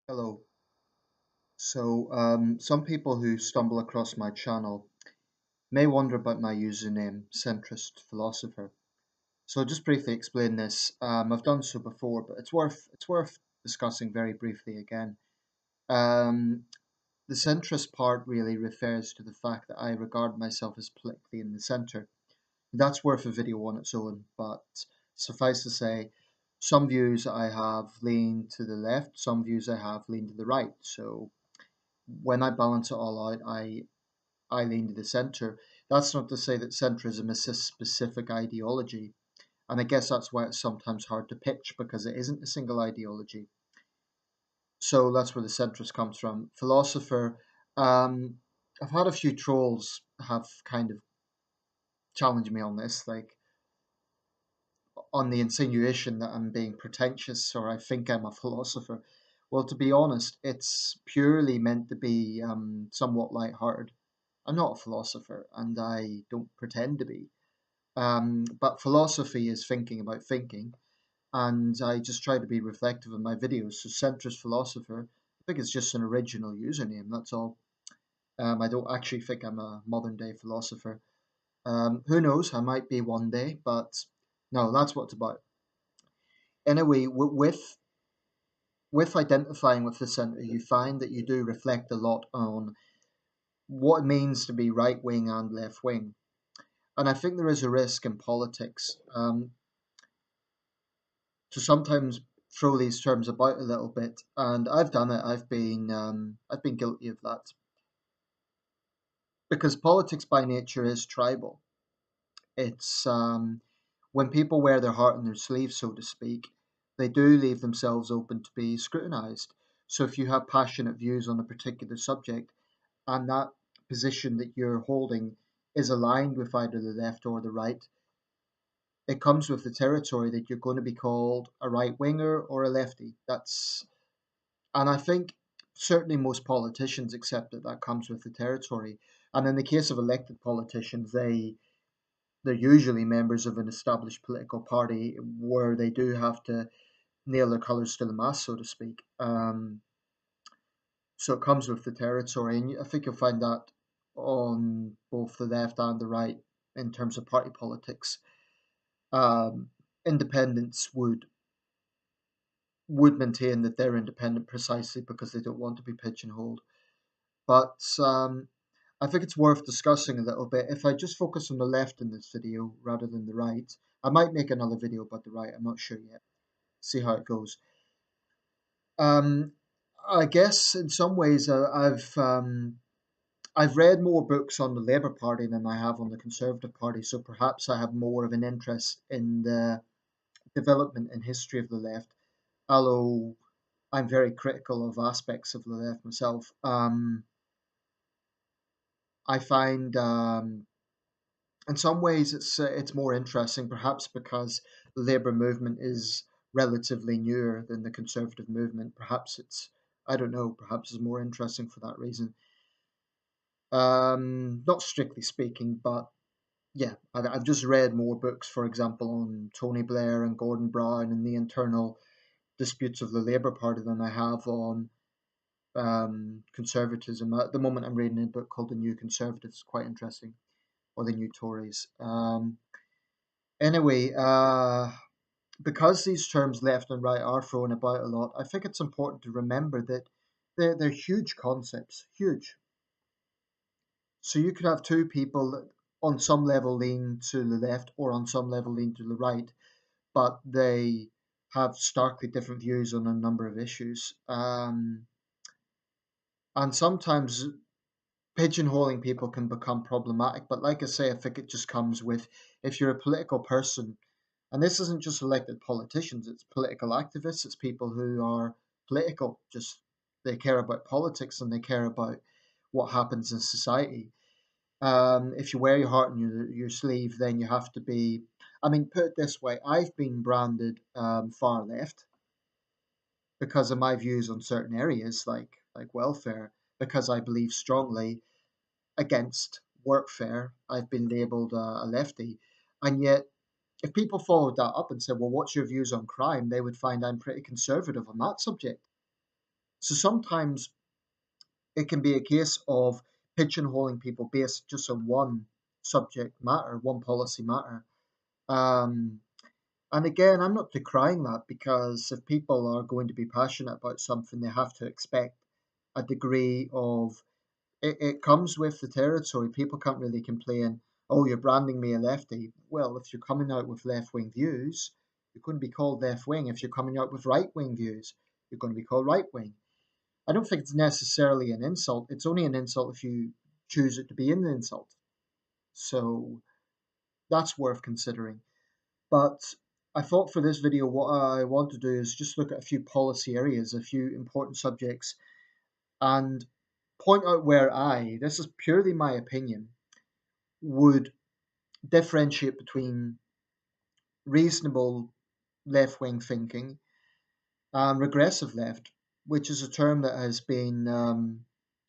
Hello. Some people who stumble across my channel may wonder about my username, Centrist Philosopher. So I'll just briefly explain this. I've done so before, but it's worth discussing very briefly again. Um, the centrist part really refers to the fact that I regard myself as politically in the centre. That's worth a video on its own, but suffice to say, some views I have lean to the left, some views I have lean to the right. So when I balance it all out, I lean to the centre. That's not to say that centrism is a specific ideology, and I guess that's why it's sometimes hard to pitch because it isn't a single ideology. So that's where the centrist comes from. Philosopher. Um, I've had a few trolls have kind of challenged me on this, like on the insinuation that I'm being pretentious or I think I'm a philosopher. Well, to be honest, it's purely meant to be somewhat light-hearted. I'm not a philosopher, and I don't pretend to be. But philosophy is thinking about thinking, and I just try to be reflective in my videos. So, centrist philosopher, I think it's just an original username. That's all. I don't actually think I'm a modern day philosopher. Who knows? I might be one day, but no, that's what it's about. Anyway, with identifying with the center, you find that you do reflect a lot on what it means to be right wing and left wing. And I think there is a risk in politics to sometimes throw these terms about a little bit, and I've done it. I've been guilty of that because politics by nature is tribal. It's when people wear their heart on their sleeve, so to speak, they do leave themselves open to be scrutinised. So if you have passionate views on a particular subject, and that position that you're holding is aligned with either the left or the right, it comes with the territory that you're going to be called a right winger or a lefty. And I think certainly most politicians accept that that comes with the territory. And in the case of elected politicians, they're usually members of an established political party where they do have to nail their colours to the mast, so to speak. So it comes with the territory, and I think you'll find that on both the left and the right in terms of party politics. Um, Independents would maintain that they're independent precisely because they don't want to be pigeonholed. But I think it's worth discussing a little bit. If I just focus on the left in this video rather than the right, I might make another video about the right. I'm not sure yet. See how it goes. Um, I guess in some ways I've read more books on the Labour Party than I have on the Conservative Party, so perhaps I have more of an interest in the development and history of the left. Although I'm very critical of aspects of the left myself. I find in some ways it's more interesting, perhaps because the labour movement is relatively newer than the conservative movement. Perhaps it's I don't know. Perhaps it's more interesting for that reason. Not strictly speaking, but yeah, I've just read more books, for example, on Tony Blair and Gordon Brown and the internal disputes of the Labour Party than I have on conservatism. At the moment, I'm reading a book called The New Conservatives, quite interesting, or The New Tories. Anyway, because these terms left and right are thrown about a lot, I think it's important to remember that they're huge concepts, huge. So you could have two people that on some level lean to the left or on some level lean to the right, but they have starkly different views on a number of issues. And sometimes pigeonholing people can become problematic. But like I say, I think it just comes with if you're a political person, and this isn't just elected politicians, it's political activists, it's people who are political, just they care about politics and they care about what happens in society. If you wear your heart on your sleeve, then you have to be. I mean, put it this way: I've been branded far left because of my views on certain areas, like welfare, because I believe strongly against workfare. I've been labelled a lefty, and yet if people followed that up and said, "Well, what's your views on crime?" they would find I'm pretty conservative on that subject. So sometimes it can be a case of pigeonholing people based just on one subject matter, one policy matter. Um, and again, I'm not decrying that, because if people are going to be passionate about something, they have to expect a degree of it comes with the territory. People can't really complain, oh, you're branding me a lefty. Well, if you're coming out with left wing views, you're going to be called left wing. If you're coming out with right wing views, you're going to be called right wing. I don't think it's necessarily an insult. It's only an insult if you choose it to be an insult. So that's worth considering. But I thought for this video, what I want to do is just look at a few policy areas, a few important subjects, and point out where this is purely my opinion, would differentiate between reasonable left wing thinking and regressive left, which is a term that has been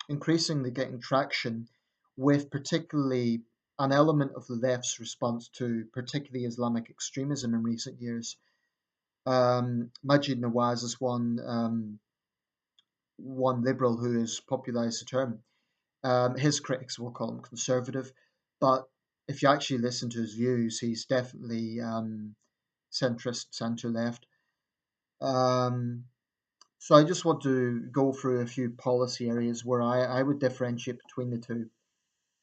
increasingly getting traction with particularly an element of the left's response to particularly Islamic extremism in recent years. Majid Nawaz is one liberal who has popularized the term. His critics will call him conservative, but if you actually listen to his views, he's definitely centrist, centre left. Um, so I just want to go through a few policy areas where I would differentiate between the two,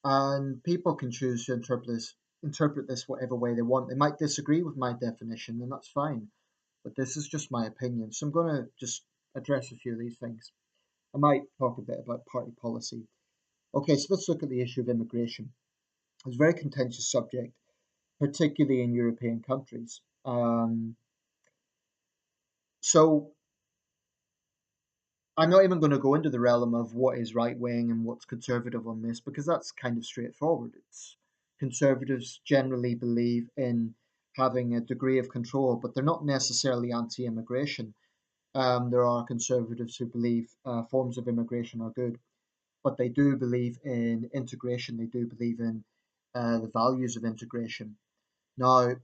and people can choose to interpret this whatever way they want. They might disagree with my definition, and that's fine. But this is just my opinion, so I'm going to just address a few of these things. I might talk a bit about party policy. Okay, so let's look at the issue of immigration. It's a very contentious subject, particularly in European countries. So I'm not even going to go into the realm of what is right wing and what's conservative on this, because that's kind of straightforward. It's conservatives generally believe in having a degree of control, but they're not necessarily anti-immigration. There are conservatives who believe forms of immigration are good, but they do believe in integration. They do believe in the values of integration. Now,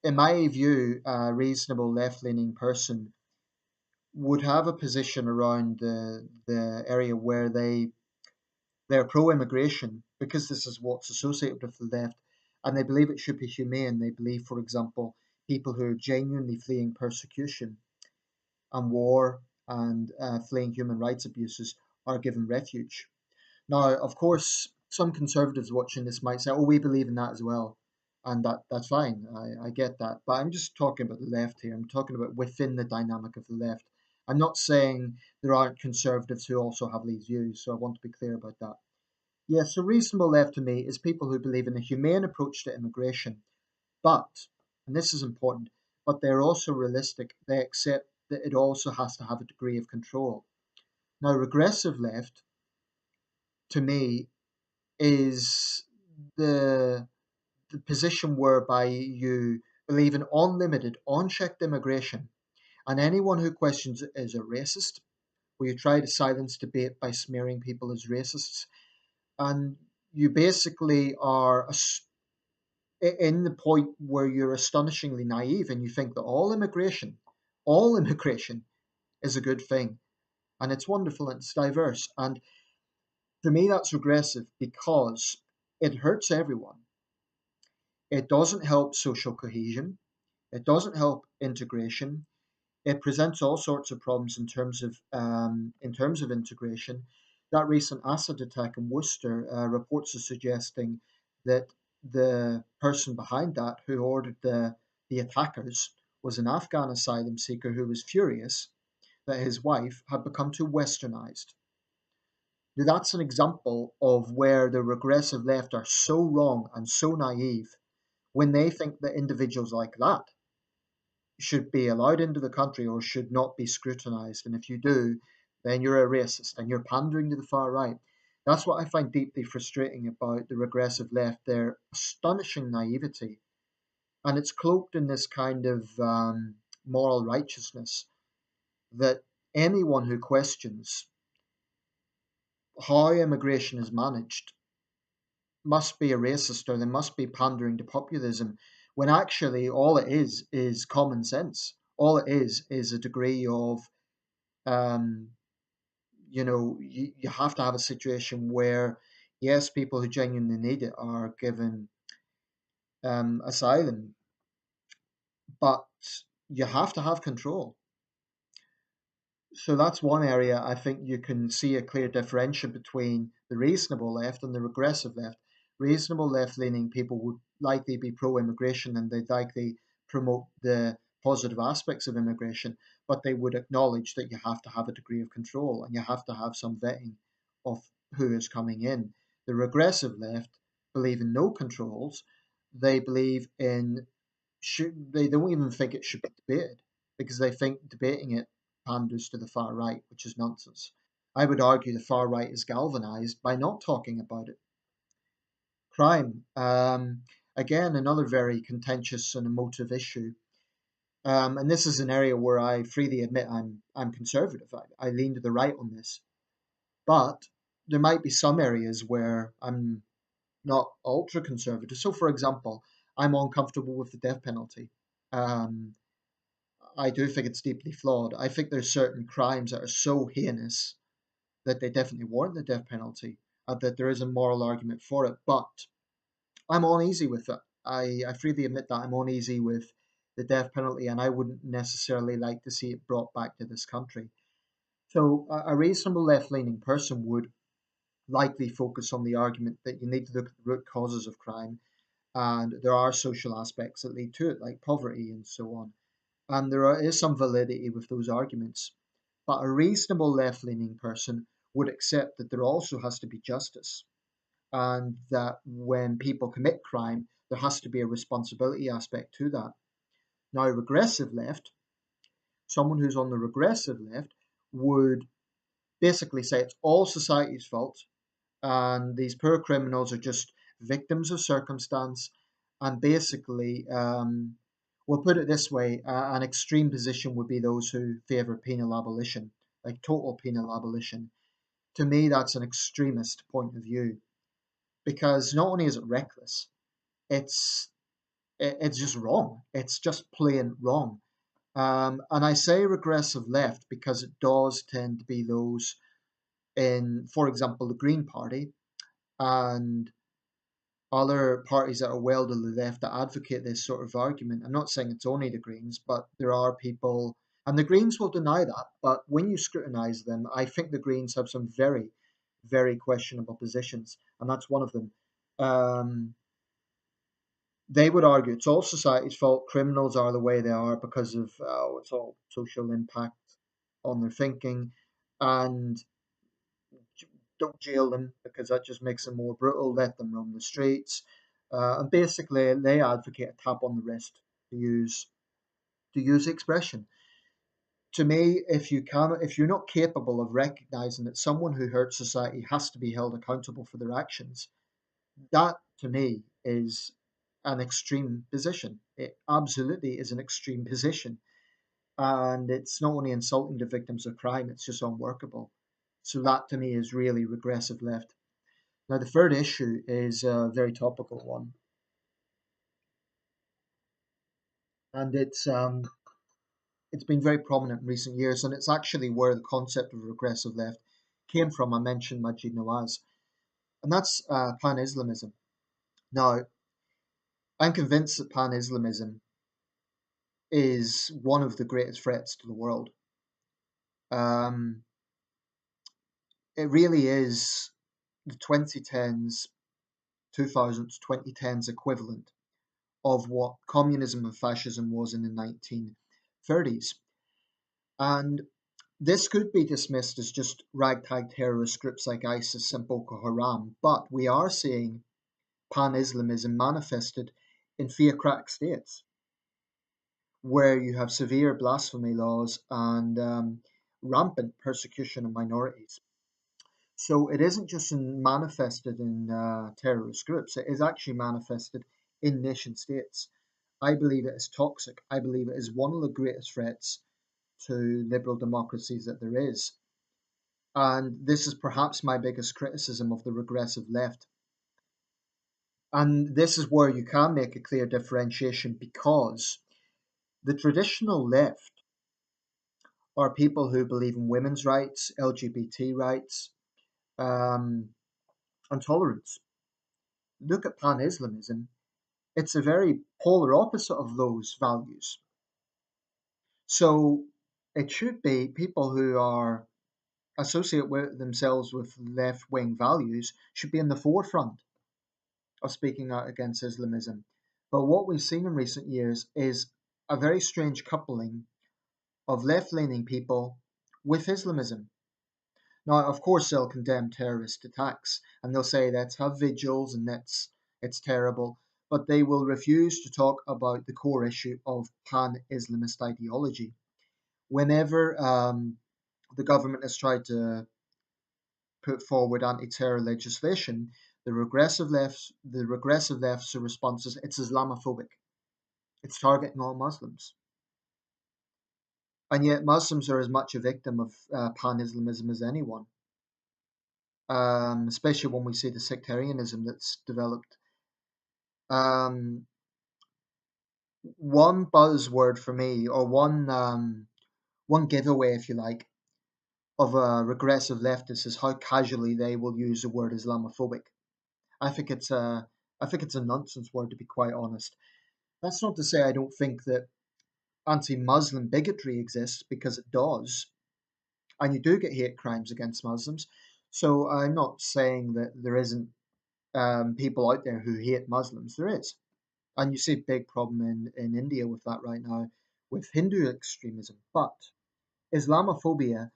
in my view, a reasonable left-leaning person would have a position around the area where they're pro-immigration, because this is what's associated with the left, and they believe it should be humane. They believe, for example, people who are genuinely fleeing persecution and war and fleeing human rights abuses are given refuge. Now, of course, some conservatives watching this might say, "Oh, we believe in that as well," and that's fine. I get that, but I'm just talking about the left here. I'm talking about within the dynamic of the left. I'm not saying there aren't conservatives who also have these views, so I want to be clear about that. Yes, so reasonable left to me is people who believe in a humane approach to immigration, but, and this is important, but they're also realistic. They accept that it also has to have a degree of control. Now, regressive left, to me, is the the position whereby you believe in unlimited, unchecked immigration, and anyone who questions it is a racist, where you try to silence debate by smearing people as racists, and you basically are in the point where you're astonishingly naive and you think that all immigration is a good thing, and it's wonderful and it's diverse. And to me, that's regressive because it hurts everyone. It doesn't help social cohesion. It doesn't help integration. It presents all sorts of problems in terms of integration. That recent acid attack in Worcester, reports are suggesting that the person behind that, who ordered the attackers, was an Afghan asylum seeker who was furious that his wife had become too westernized. Now, that's an example of where the regressive left are so wrong and so naive when they think that individuals like that should be allowed into the country or should not be scrutinized. And if you do, then you're a racist and you're pandering to the far right. That's what I find deeply frustrating about the regressive left, their astonishing naivety. And it's cloaked in this kind of moral righteousness that anyone who questions how immigration is managed must be a racist, or they must be pandering to populism, when actually all it is common sense. All it is a degree of um, you have to have a situation where, yes, people who genuinely need it are given asylum, but you have to have control. So that's one area I think you can see a clear differential between the reasonable left and the regressive left. Reasonable left leaning people would likely be pro immigration and they'd likely promote the positive aspects of immigration, but they would acknowledge that you have to have a degree of control and you have to have some vetting of who is coming in. The regressive left believe in no controls. They believe in they don't even think it should be debated because they think debating it panders to the far right, which is nonsense. I would argue the far right is galvanized by not talking about it. Crime, again, another very contentious and emotive issue. And this is an area where I freely admit I'm conservative. I lean to the right on this, but there might be some areas where I'm not ultra conservative. So, for example, I'm uncomfortable with the death penalty. Um, I do think it's deeply flawed. I think there's certain crimes that are so heinous that they definitely warrant the death penalty, that there is a moral argument for it. But I'm uneasy with it. I freely admit that I'm uneasy with the death penalty, and I wouldn't necessarily like to see it brought back to this country. So, a reasonable left leaning person would likely focus on the argument that you need to look at the root causes of crime, and there are social aspects that lead to it, like poverty and so on. And is some validity with those arguments. But a reasonable left leaning person would accept that there also has to be justice and that when people commit crime, there has to be a responsibility aspect to that. Now, regressive left, someone who's on the regressive left, would basically say it's all society's fault and these poor criminals are just victims of circumstance. And basically, we'll put it this way, an extreme position would be those who favour penal abolition, like total penal abolition. To me, that's an extremist point of view because not only is it reckless, it's it's just wrong. It's just plain wrong. And I say regressive left because it does tend to be those in, for example, the Green Party and other parties that are well to the left that advocate this sort of argument. I'm not saying it's only the Greens, but there are people, and the Greens will deny that. But when you scrutinise them, I think the Greens have some very, very questionable positions, and that's one of them. Um, they would argue it's all society's fault. Criminals are the way they are because of it's all social impact on their thinking, and don't jail them because that just makes them more brutal. Let them roam the streets, and basically they advocate a tap on the wrist to use expression. To me, if you're not capable of recognizing that someone who hurts society has to be held accountable for their actions, that to me is an extreme position. It absolutely is an extreme position, and it's not only insulting to victims of crime; it's just unworkable. So that to me is really regressive left. Now, the third issue is a very topical one, and it's been very prominent in recent years, and it's actually where the concept of regressive left came from. I mentioned Majid Nawaz, and that's pan-Islamism. Now, I'm convinced that pan-Islamism is one of the greatest threats to the world. Um, it really is the 2010s, 2000s, 2010s equivalent of what communism and fascism was in the 1930s. And this could be dismissed as just ragtag terrorist groups like ISIS and Boko Haram, but we are seeing pan Islamism manifested in theocratic states where you have severe blasphemy laws and rampant persecution of minorities. So it isn't just manifested in terrorist groups, it is actually manifested in nation states. I believe it is toxic. I believe it is one of the greatest threats to liberal democracies that there is. And this is perhaps my biggest criticism of the regressive left. And this is where you can make a clear differentiation because the traditional left are people who believe in women's rights, LGBT rights, um, and tolerance. Look at pan Islamism, it's a very polar opposite of those values. So it should be people who are associate with themselves with left wing values should be in the forefront of speaking out against Islamism. But what we've seen in recent years is a very strange coupling of left leaning people with Islamism. Now, of course, they'll condemn terrorist attacks and they'll say let's have vigils and it's terrible, but they will refuse to talk about the core issue of pan Islamist ideology. Whenever the government has tried to put forward anti-terror legislation, the regressive left's response is it's Islamophobic. It's targeting all Muslims, and yet Muslims are as much a victim of pan-Islamism as anyone. Especially when we see the sectarianism that's developed. Um, One buzzword for me, or one giveaway, if you like, of a regressive leftist is how casually they will use the word Islamophobic. I think it's a I think it's a nonsense word, to be quite honest. That's not to say I don't think that anti-Muslim bigotry exists, because it does, and you do get hate crimes against Muslims. So I'm not saying that there isn't people out there who hate Muslims. There is, and you see a big problem in India with that right now, with Hindu extremism. But Islamophobia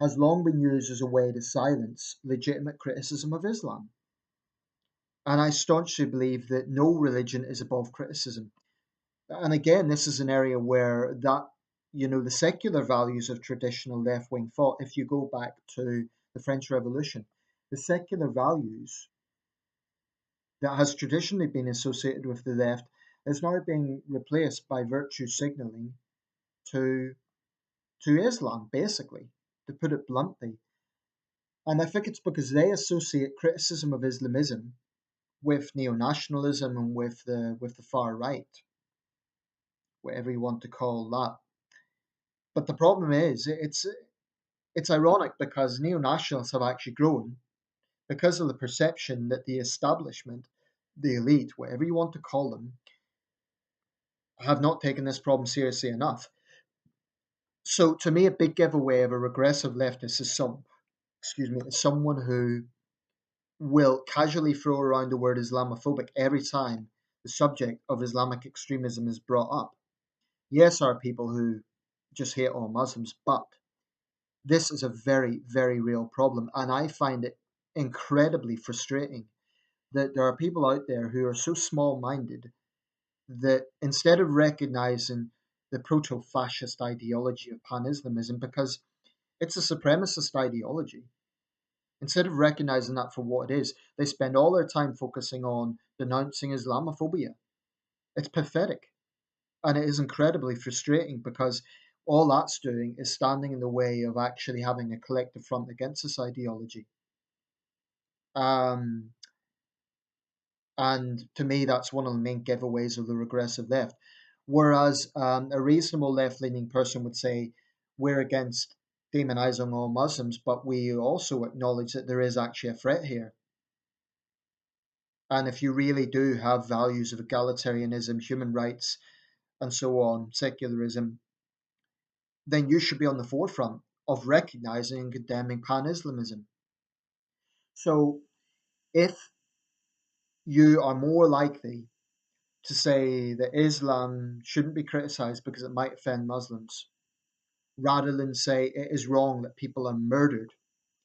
has long been used as a way to silence legitimate criticism of Islam. And I staunchly believe that no religion is above criticism. And again, this is an area where the secular values of traditional left wing thought, if you go back to the French Revolution, the secular values that has traditionally been associated with the left is now being replaced by virtue signaling to Islam, basically, to put it bluntly. And I think it's because they associate criticism of Islamism with neo-nationalism and with the far right, whatever you want to call that. But the problem is, it's ironic because neo-nationalists have actually grown because of the perception that the establishment, the elite, whatever you want to call them, have not taken this problem seriously enough. So to me, a big giveaway of a regressive leftist is someone who will casually throw around the word Islamophobic every time the subject of Islamic extremism is brought up. Yes, there are people who just hate all Muslims, but this is a very, very real problem, and I find it incredibly frustrating that there are people out there who are so small-minded that instead of recognizing the proto-fascist ideology of pan-Islamism, because it's a supremacist ideology, instead of recognizing that for what it is, they spend all their time focusing on denouncing Islamophobia. It's pathetic, and it is incredibly frustrating because all that's doing is standing in the way of actually having a collective front against this ideology. Um, and to me, that's one of the main giveaways of the regressive left. Whereas a reasonable left leaning person would say, we're against demonizing all Muslims, but we also acknowledge that there is actually a threat here. And if you really do have values of egalitarianism, human rights, and so on, secularism, then you should be on the forefront of recognizing and condemning pan Islamism. So if you are more likely to say that Islam shouldn't be criticized because it might offend Muslims, rather than say it is wrong that people are murdered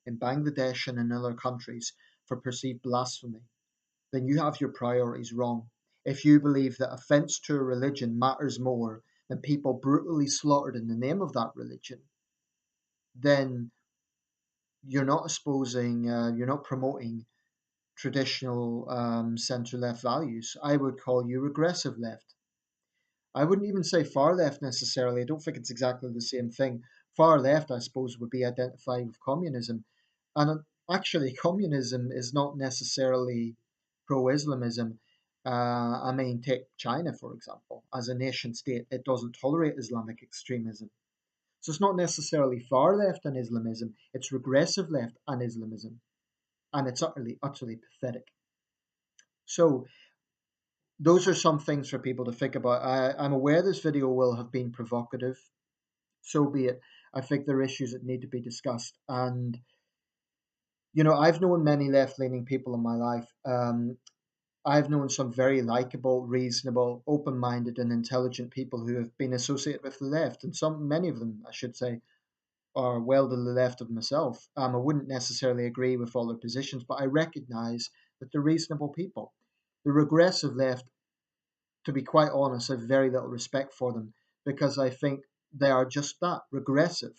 in Bangladesh and in other countries for perceived blasphemy, then you have your priorities wrong. If you believe that offense to a religion matters more than people brutally slaughtered in the name of that religion, then you're not promoting traditional centre left values. I would call you regressive left. I wouldn't even say far left necessarily. I don't think it's exactly the same thing. Far left, I suppose, would be identified with communism. And actually, communism is not necessarily pro Islamism. I mean, take China, for example. As a nation state, it doesn't tolerate Islamic extremism. So it's not necessarily far left and Islamism, it's regressive left and Islamism. And it's utterly pathetic. So those are some things for people to think about. I'm aware this video will have been provocative. So be it. I think there are issues that need to be discussed. And, I've known many left leaning people in my life. I've known some very likable, reasonable, open minded, and intelligent people who have been associated with the left. And many of them, I should say, are well to the left of myself. I wouldn't necessarily agree with all their positions, but I recognize that they're reasonable people. The regressive left, to be quite honest, I have very little respect for them because I think they are just that, regressive,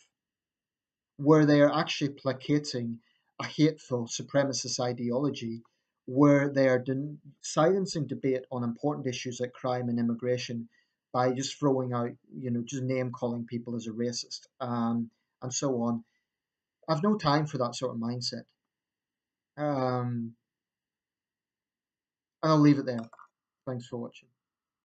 where they are actually placating a hateful supremacist ideology, where they are silencing debate on important issues like crime and immigration by just throwing out, just name calling people as a racist, and so on. I've no time for that sort of mindset. And I'll leave it there. Thanks for watching.